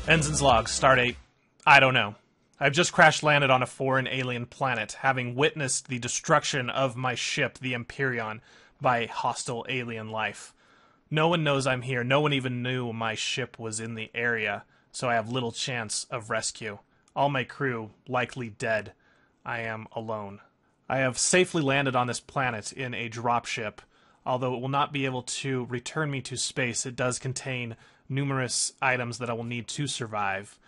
Ensign's log, stardate, I don't know. I've just crash-landed on a foreign alien planet, having witnessed the destruction of my ship, the Empyrion, by hostile alien life. No one knows I'm here. No one even knew my ship was in the area, so I have little chance of rescue. All my crew likely dead. I am alone. I have safely landed on this planet in a dropship. Although it will not be able to return me to space, it does contain numerous items that I will need to survive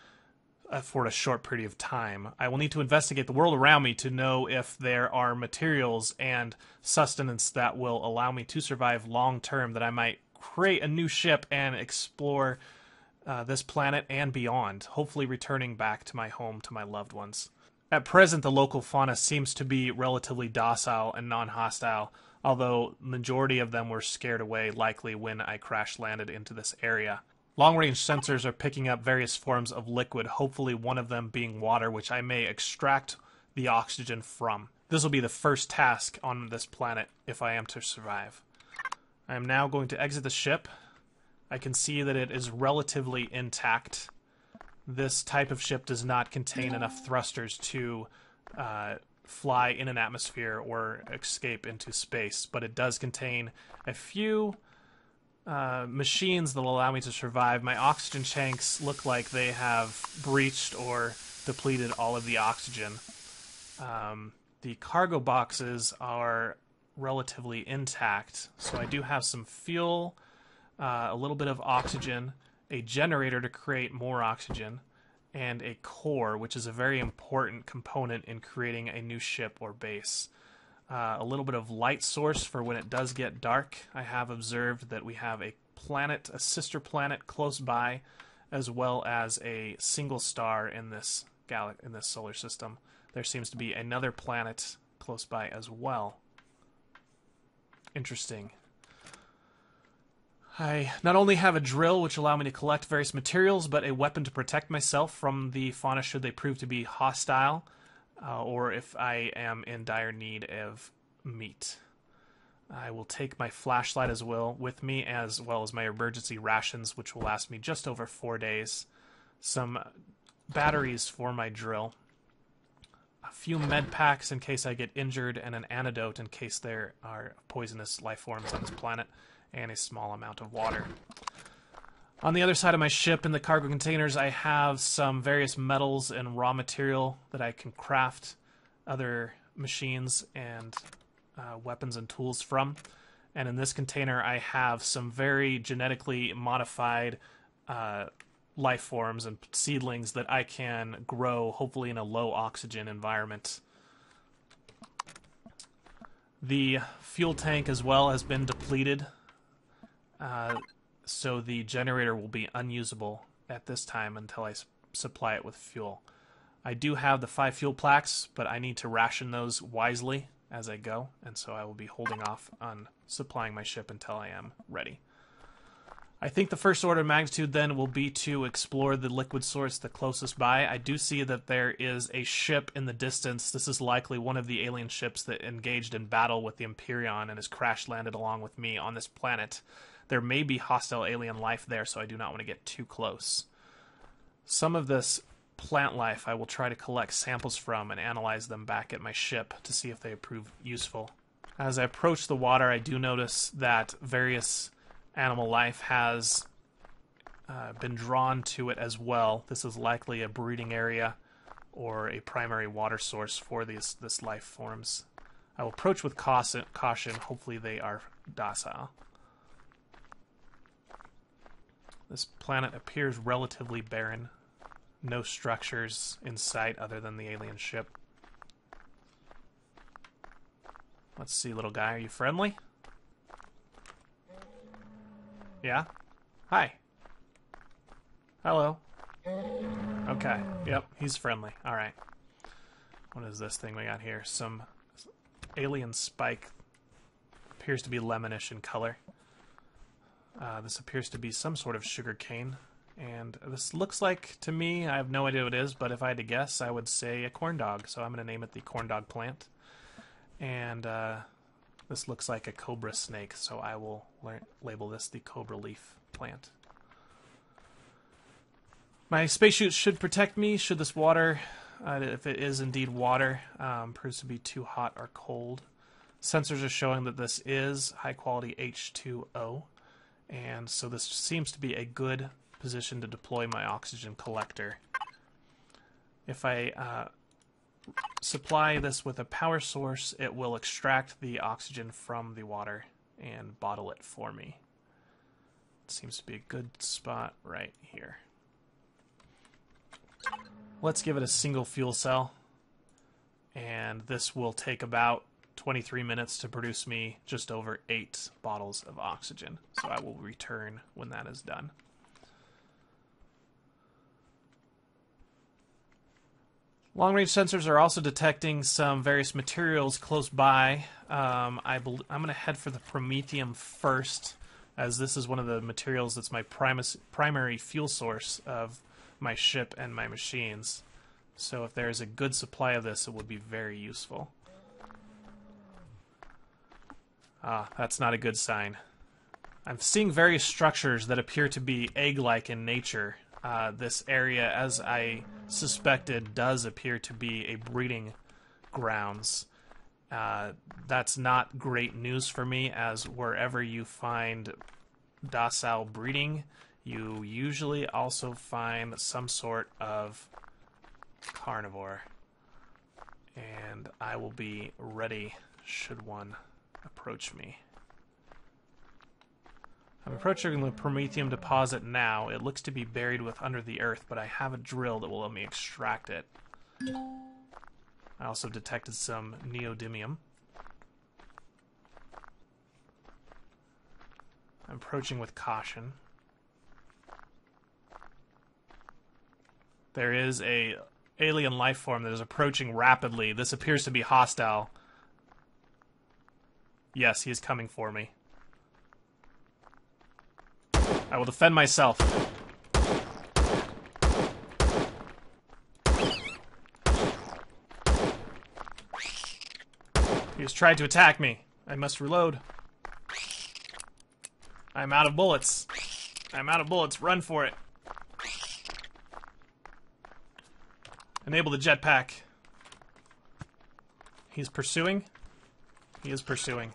for a short period of time. I will need to investigate the world around me to know if there are materials and sustenance that will allow me to survive long term, that I might create a new ship and explore this planet and beyond, hopefully returning back to my home, to my loved ones. At present, the local fauna seems to be relatively docile and non-hostile, although majority of them were scared away, likely when I crash-landed into this area. Long-range sensors are picking up various forms of liquid, hopefully one of them being water, which I may extract the oxygen from. This will be the first task on this planet if I am to survive. I am now going to exit the ship. I can see that it is relatively intact. This type of ship does not contain enough thrusters to fly in an atmosphere or escape into space, but it does contain a few machines that will allow me to survive. My oxygen tanks look like they have breached or depleted all of the oxygen. The cargo boxes are relatively intact, so I do have some fuel, a little bit of oxygen, a generator to create more oxygen, and a core, which is a very important component in creating a new ship or base. A little bit of light source for when it does get dark. I have observed that we have a planet, a sister planet close by, as well as a single star in this solar system. There seems to be another planet close by as well. Interesting. I not only have a drill, which allow me to collect various materials, but a weapon to protect myself from the fauna should they prove to be hostile, or if I am in dire need of meat. I will take my flashlight as well with me, as well as my emergency rations, which will last me just over 4 days. Some batteries for my drill. A few med packs in case I get injured, and an antidote in case there are poisonous life forms on this planet, and a small amount of water. On the other side of my ship, in the cargo containers, I have some various metals and raw material that I can craft other machines and weapons and tools from. And in this container, I have some very genetically modified life forms and seedlings that I can grow, hopefully in a low oxygen environment. The fuel tank as well has been depleted, so the generator will be unusable at this time until I supply it with fuel. I do have the 5 fuel plaques, but I need to ration those wisely as I go, and so I will be holding off on supplying my ship until I am ready. I think the first order of magnitude then will be to explore the liquid source the closest by. I do see that there is a ship in the distance. This is likely one of the alien ships that engaged in battle with the Empyrion and has crash-landed along with me on this planet. There may be hostile alien life there, so I do not want to get too close. Some of this plant life I will try to collect samples from and analyze them back at my ship to see if they prove useful. As I approach the water, I do notice that various animal life has been drawn to it as well. This is likely a breeding area or a primary water source for this life forms. I will approach with caution. Hopefully they are docile. This planet appears relatively barren. No structures in sight other than the alien ship. Let's see, little guy, are you friendly? Yeah? Hi. Hello. Okay, yep, he's friendly. Alright. What is this thing we got here? Some alien spike. Appears to be lemonish in color. This appears to be some sort of sugar cane. And this looks like, to me, I have no idea what it is, but if I had to guess, I would say a corn dog. So I'm going to name it the corn dog plant. And this looks like a cobra snake, so I will label this the cobra leaf plant. My spacesuit should protect me should this water, if it is indeed water, proves to be too hot or cold. Sensors are showing that this is high-quality H2O, and so this seems to be a good position to deploy my oxygen collector. If I supply this with a power source, it will extract the oxygen from the water and bottle it for me. It seems to be a good spot right here. Let's give it a single fuel cell, and this will take about 23 minutes to produce me just over 8 bottles of oxygen. So I will return when that is done. Long-range sensors are also detecting some various materials close by. I'm going to head for the promethium first, as this is one of the materials that's my primary fuel source of my ship and my machines. So if there is a good supply of this, it would be very useful. That's not a good sign. I'm seeing various structures that appear to be egg-like in nature. This area, as I suspected, does appear to be a breeding grounds. That's not great news for me, as wherever you find docile breeding, you usually also find some sort of carnivore. And I will be ready should one approach me. I'm approaching the promethium deposit now. It looks to be buried under the earth, but I have a drill that will let me extract it. I also detected some neodymium. I'm approaching with caution. There is a alien life form that is approaching rapidly. This appears to be hostile. Yes, he is coming for me. I will defend myself. He has tried to attack me. I must reload. I'm out of bullets. I'm out of bullets. Run for it. Enable the jetpack. He's pursuing. He is pursuing.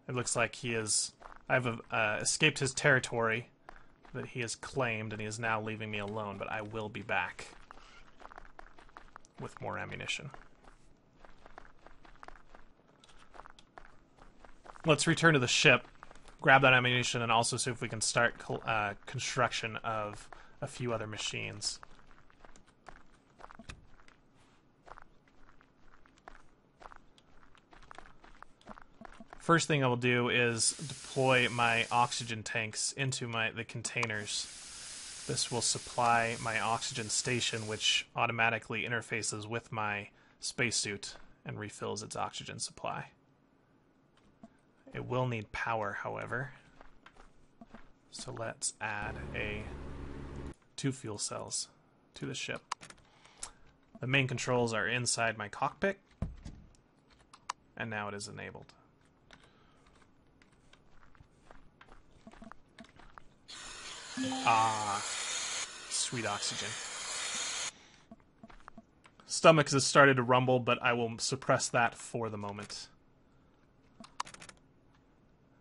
It looks like he is... I've escaped his territory that he has claimed, and he is now leaving me alone, but I will be back with more ammunition. Let's return to the ship, grab that ammunition, and also see if we can start construction of a few other machines. First thing I will do is deploy my oxygen tanks into the containers. This will supply my oxygen station, which automatically interfaces with my spacesuit and refills its oxygen supply. It will need power, however. So let's add 2 fuel cells to the ship. The main controls are inside my cockpit, and now it is enabled. Ah, sweet oxygen. Stomach has started to rumble, but I will suppress that for the moment.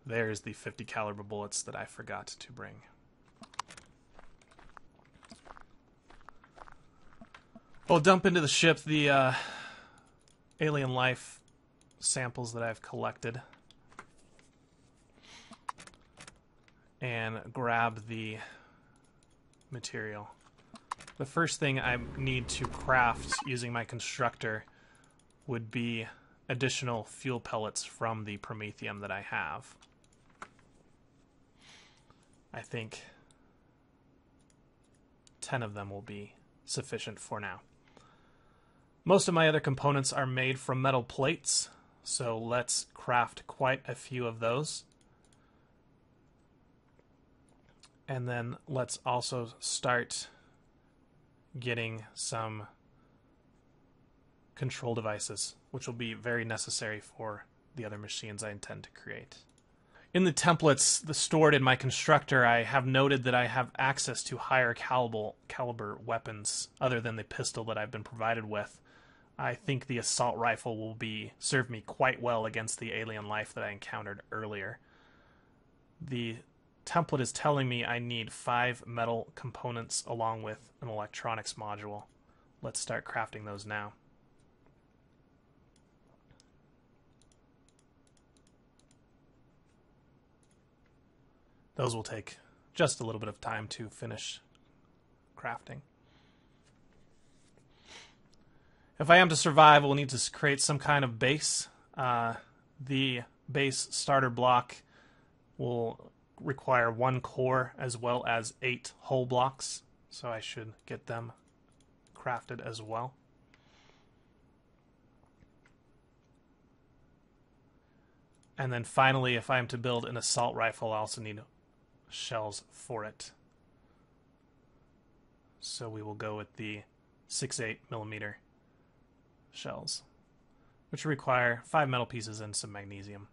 There's the 50 caliber bullets that I forgot to bring. I'll dump into the ship the alien life samples that I've collected and grab the material. The first thing I need to craft using my constructor would be additional fuel pellets from the promethium that I have. I think 10 of them will be sufficient for now. Most of my other components are made from metal plates, so let's craft quite a few of those. And then let's also start getting some control devices which will be very necessary for the other machines I intend to create. In the templates stored in my constructor, I have noted that I have access to higher caliber weapons other than the pistol that I've been provided with. I think the assault rifle will serve me quite well against the alien life that I encountered earlier. The template is telling me I need 5 metal components along with an electronics module. Let's start crafting those now. Those will take just a little bit of time to finish crafting. If I am to survive, we'll need to create some kind of base. The base starter block will require 1 core as well as 8 hull blocks, so I should get them crafted as well. And then finally, if I am to build an assault rifle, I also need shells for it. So we will go with the 6.8 millimeter shells, which require 5 metal pieces and some magnesium.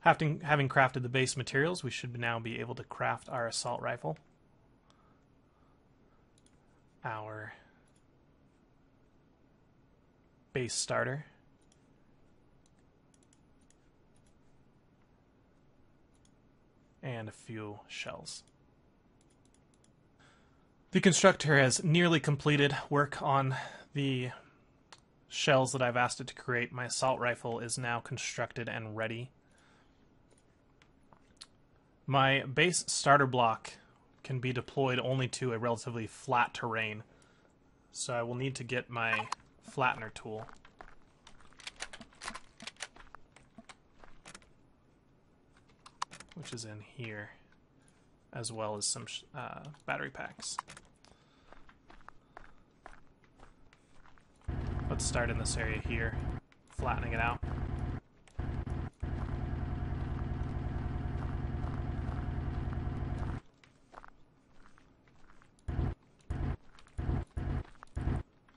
Having crafted the base materials, we should now be able to craft our assault rifle, our base starter, and a few shells. The constructor has nearly completed work on the shells that I've asked it to create. My assault rifle is now constructed and ready. My base starter block can be deployed only to a relatively flat terrain, so I will need to get my flattener tool. Which is in here, as well as some battery packs. Let's start in this area here, flattening it out.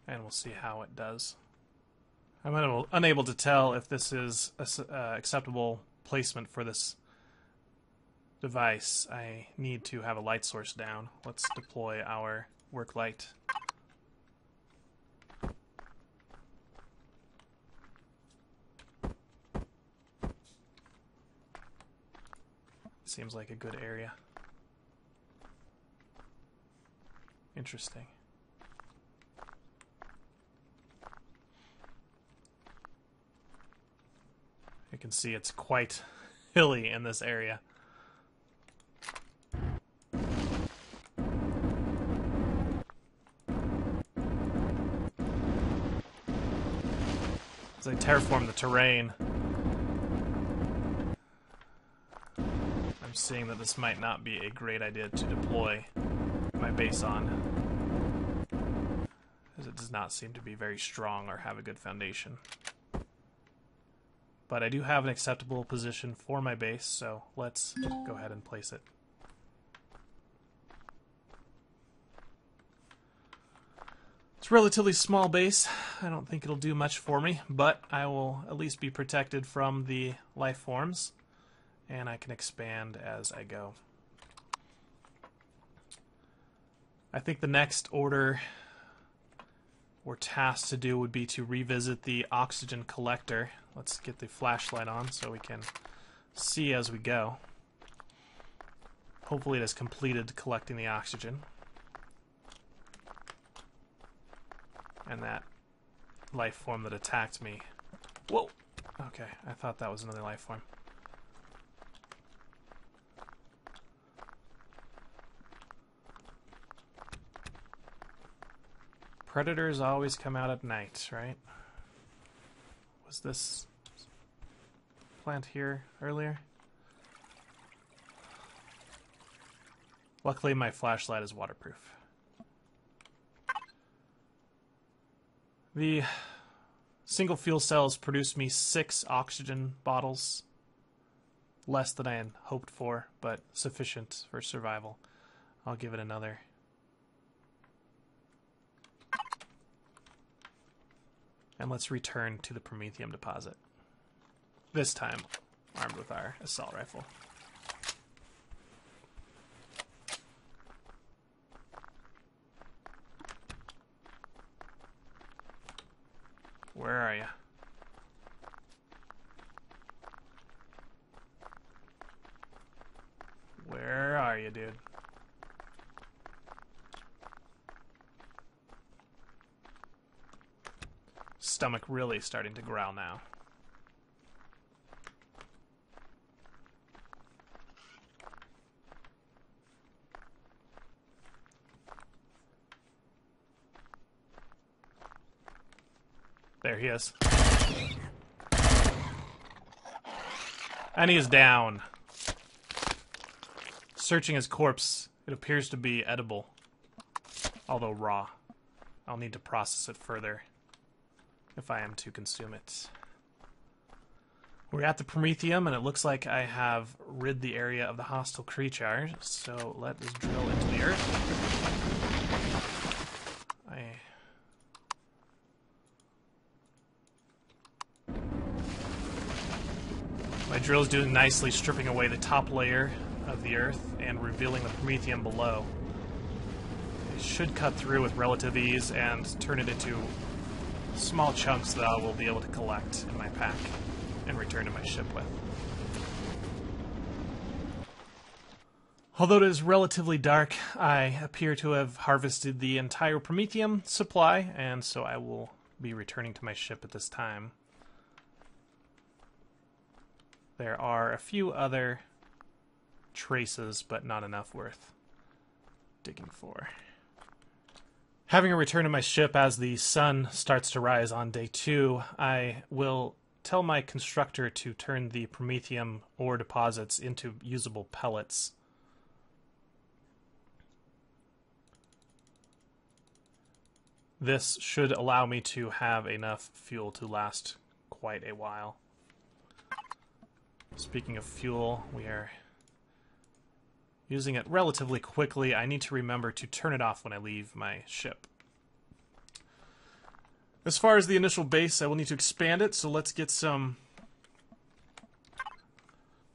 And we'll see how it does. I'm unable to tell if this is an acceptable placement for this device. I need to have a light source down. Let's deploy our work light. Seems like a good area. Interesting. You can see it's quite hilly in this area. As I terraform the terrain, I'm seeing that this might not be a great idea to deploy my base on, as it does not seem to be very strong or have a good foundation. But I do have an acceptable position for my base, so let's go ahead and place it. It's a relatively small base. I don't think it'll do much for me, but I will at least be protected from the life forms, and I can expand as I go. I think the next order or task to do would be to revisit the oxygen collector. Let's get the flashlight on so we can see as we go. Hopefully it has completed collecting the oxygen. And that life form that attacked me. Whoa! Okay, I thought that was another life form. Predators always come out at night, right? Was this plant here earlier? Luckily, my flashlight is waterproof. The single fuel cells produce me 6 oxygen bottles. Less than I had hoped for, but sufficient for survival. I'll give it another. And let's return to the Promethium deposit. This time, armed with our assault rifle. Where are you? Where are you, dude? Stomach really starting to growl now. There he is. And he is down. Searching his corpse, it appears to be edible, although raw. I'll need to process it further if I am to consume it. We're at the Promethium, and it looks like I have rid the area of the hostile creature, so let us drill into the earth. My drill is doing nicely, stripping away the top layer of the earth and revealing the Promethium below. It should cut through with relative ease and turn it into small chunks that I will be able to collect in my pack and return to my ship with. Although it is relatively dark, I appear to have harvested the entire Promethium supply, and so I will be returning to my ship at this time. There are a few other traces, but not enough worth digging for. Having a return to my ship as the sun starts to rise on day 2, I will tell my constructor to turn the Promethium ore deposits into usable pellets. This should allow me to have enough fuel to last quite a while. Speaking of fuel, we are using it relatively quickly. I need to remember to turn it off when I leave my ship. As far as the initial base, I will need to expand it, so let's get some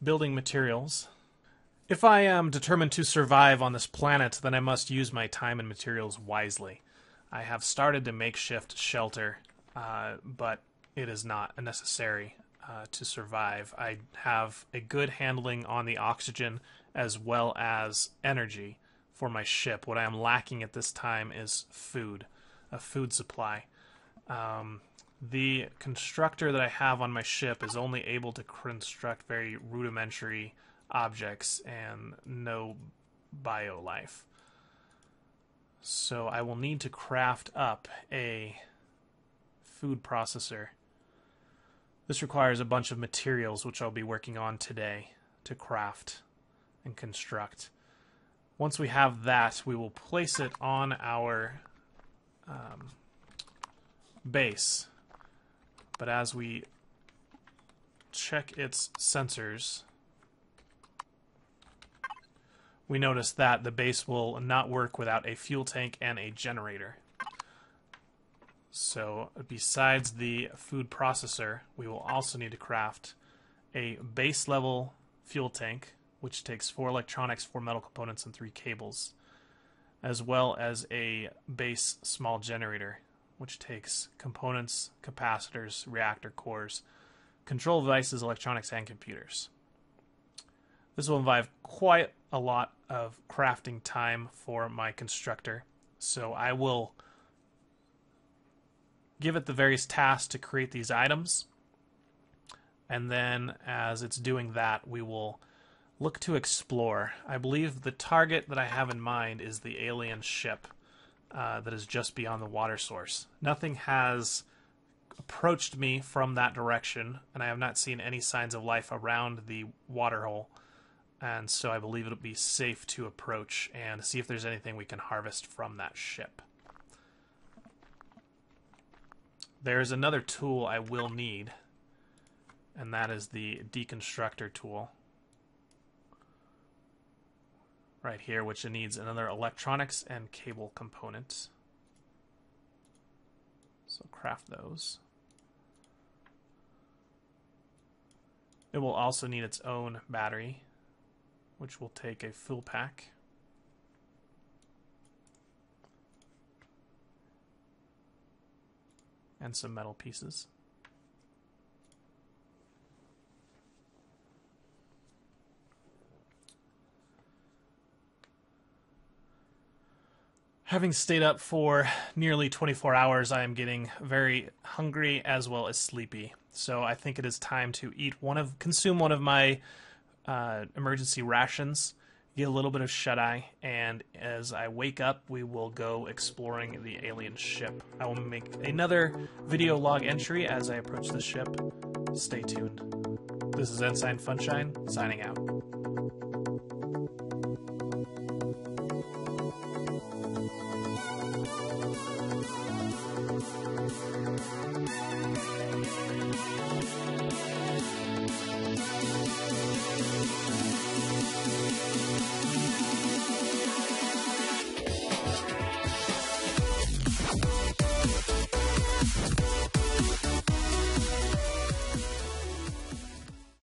building materials. If I am determined to survive on this planet, then I must use my time and materials wisely. I have started a makeshift shelter, but it is not necessary to survive. I have a good handling on the oxygen as well as energy for my ship. What I am lacking at this time is food, a food supply. The constructor that I have on my ship is only able to construct very rudimentary objects and no bio life. So I will need to craft up a food processor. This requires a bunch of materials, which I'll be working on today to craft and construct. Once we have that, we will place it on our base. But as we check its sensors, we notice that the base will not work without a fuel tank and a generator. So besides the food processor, we will also need to craft a base level fuel tank, which takes 4 electronics, 4 metal components, and 3 cables, as well as a base small generator, which takes components, capacitors, reactor cores, control devices, electronics, and computers. This will involve quite a lot of crafting time for my constructor, so I will give it the various tasks to create these items, and then as it's doing that, we will look to explore. I believe the target that I have in mind is the alien ship that is just beyond the water source. Nothing has approached me from that direction, and I have not seen any signs of life around the waterhole, and so I believe it'll be safe to approach and see if there's anything we can harvest from that ship. There's another tool I will need, and that is the deconstructor tool. right here, which needs another electronics and cable component. So craft those. It will also need its own battery, which will take a full pack. And some metal pieces. Having stayed up for nearly 24 hours, I am getting very hungry as well as sleepy. So I think it is time to consume one of my emergency rations, get a little bit of shut-eye, and as I wake up, we will go exploring the alien ship. I will make another video log entry as I approach the ship. Stay tuned. This is Ensign Funshine, signing out.